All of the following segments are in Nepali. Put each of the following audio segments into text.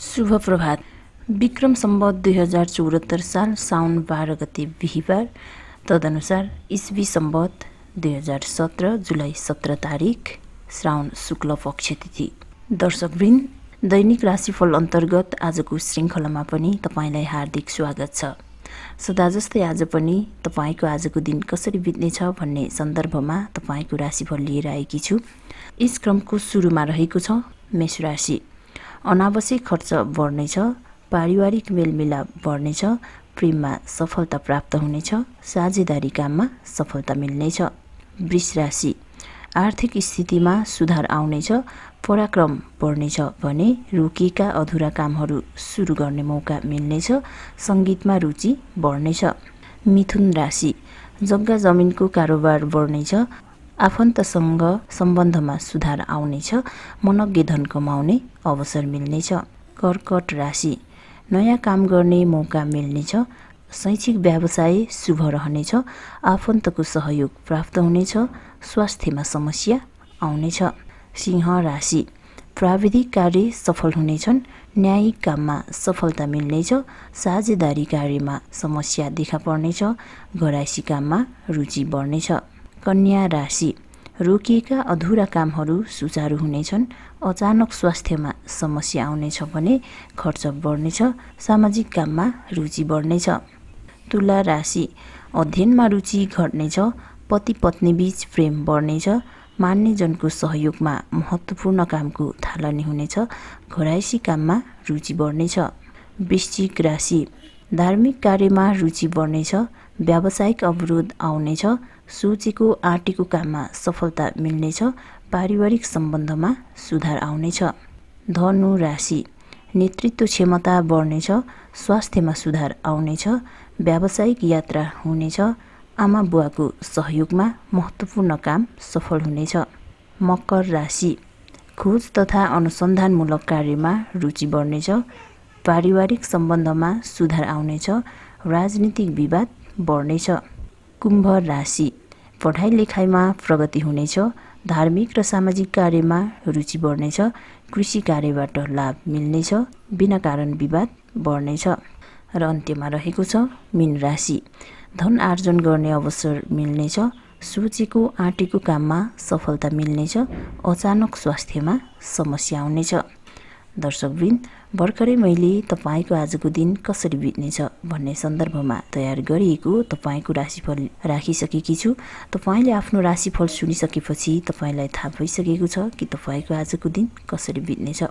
शुभ प्रभात। विक्रम सम्वत 2074 साल साउन 12 गते बिहिबार, तदनुसार इस्वी सम्वत 2017 जुलाई 17 तारिक श्रावण शुक्ल पक्ष तिथि। दर्शकवृन्द, दैनिक राशिफल अन्तर्गत आजको श्रृङ्खलामा पनि तपाईलाई हार्दिक स्वागत छ। सदा जस्तै आज पनि तपाईको आजको दिन कसरी बित्नेछ भन्ने सन्दर्भमा तपाईको राशिफल लिएर आएकी छु। यस क्रमको सुरुमा रहेको छ मेष राशि। अनावश्यक खर्च बढ्नेछ, पारिवारिक मेलमिलाप बढ्नेछ, प्रेममा सफलता प्राप्त हुनेछ, साझेदारी काममा सफलता मिल्नेछ। वृष राशि। आर्थिक स्थितिमा सुधार आउनेछ, पराक्रम बढ्नेछ भने रोकिएका अधुरा कामहरू सुरु गर्ने मौका मिल्नेछ, सङ्गीतमा रुचि बढ्नेछ। मिथुन राशि। जग्गा जमिनको कारोबार बढ्नेछ, आफन्तसँग सम्बन्धमा सुधार आउनेछ, मनज्ञ धन कमाउने अवसर मिल्नेछ। कर्कट राशि। नयाँ काम गर्ने मौका मिल्नेछ, शैक्षिक व्यवसाय शुभ रहनेछ, आफन्तको सहयोग प्राप्त हुनेछ, स्वास्थ्यमा समस्या आउनेछ। सिंह राशि। प्राविधिक कार्य सफल हुनेछन्, न्यायिक काममा सफलता मिल्नेछ, साझेदारी कार्यमा समस्या देखा पर्नेछ, घरायसी काममा रुचि बढ्नेछ। कन्या राशि। रोकिएका अधुरा कामहरू सुचारू हुनेछन्, अचानक स्वास्थ्यमा समस्या आउनेछ भने खर्च बढ्नेछ, सामाजिक काममा रुचि बढ्नेछ। तुला राशि। अध्ययनमा रुचि घट्नेछ, पति पत्नी बीच प्रेम बढ्नेछ, मान्यजनको सहयोगमा महत्त्वपूर्ण कामको थालनी हुनेछ, घरायसी काममा रुचि बढ्नेछ। वृश्चिक राशि। धार्मिक कार्यमा रुचि बढ्नेछ, व्यावसायिक अवरोध आउनेछ, सोचेको आँटेको काममा सफलता मिल्नेछ, पारिवारिक सम्बन्धमा सुधार आउनेछ। धनु राशि। नेतृत्व क्षमता बढ्नेछ, स्वास्थ्यमा सुधार आउनेछ, व्यावसायिक यात्रा हुनेछ, आमा बुवाको सहयोगमा महत्त्वपूर्ण काम सफल हुनेछ। मकर राशि। खोज तथा अनुसन्धानमूलक कार्यमा रुचि बढ्नेछ, पारिवारिक सम्बन्धमा सुधार आउनेछ, राजनीतिक विवाद बढ्नेछ। कुम्भ राशि। पढाइ लेखाइमा प्रगति हुनेछ, धार्मिक र सामाजिक कार्यमा रुचि बढ्नेछ, कृषि कार्यबाट लाभ मिल्नेछ, बिना कारण विवाद बढ्नेछ। र अन्त्यमा रहेको छ मीन राशि। धन आर्जन गर्ने अवसर मिल्नेछ, सोचेको आँटेको काममा सफलता मिल्नेछ, अचानक स्वास्थ्यमा समस्या आउनेछ। दर्शकवृन्द, भर्खरै मैले तपाईको आजको दिन कसरी बित्नेछ भन्ने सन्दर्भमा तयार गरिएको तपाईको राशिफल राखिसकेकी छु। तपाईले आफ्नो राशिफल सुनिसकेपछि तपाईलाई थाहा भइसकेको छ कि तपाईको आजको दिन कसरी बित्नेछ।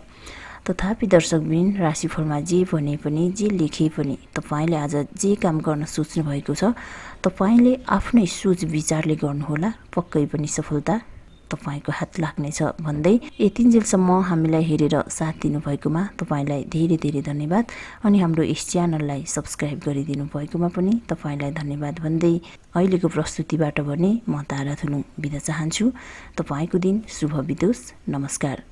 तथापि दर्शकवृन्द, राशिफलमा जे भने पनि, जे लेखे पनि तपाईले आज जे काम गर्न सोच्नु भएको छ, तपाईले आफ्नै सोच विचारले गर्नुहोला, पक्कै पनि सफलता तपाईको हात लाग्नेछ भन्दै यतिन्जेलसम्म हामीलाई हेरेर साथ दिनुभएकोमा तपाईलाई धेरै धेरै धन्यवाद। अनि हाम्रो यस च्यानललाई सब्स्क्राइब गरिदिनु भएकोमा पनि तपाईलाई धन्यवाद भन्दै अहिलेको प्रस्तुतिबाट भने म तारा थुनुङ बिदा चाहन्छु। तपाईको दिन शुभ बितोस्। नमस्कार।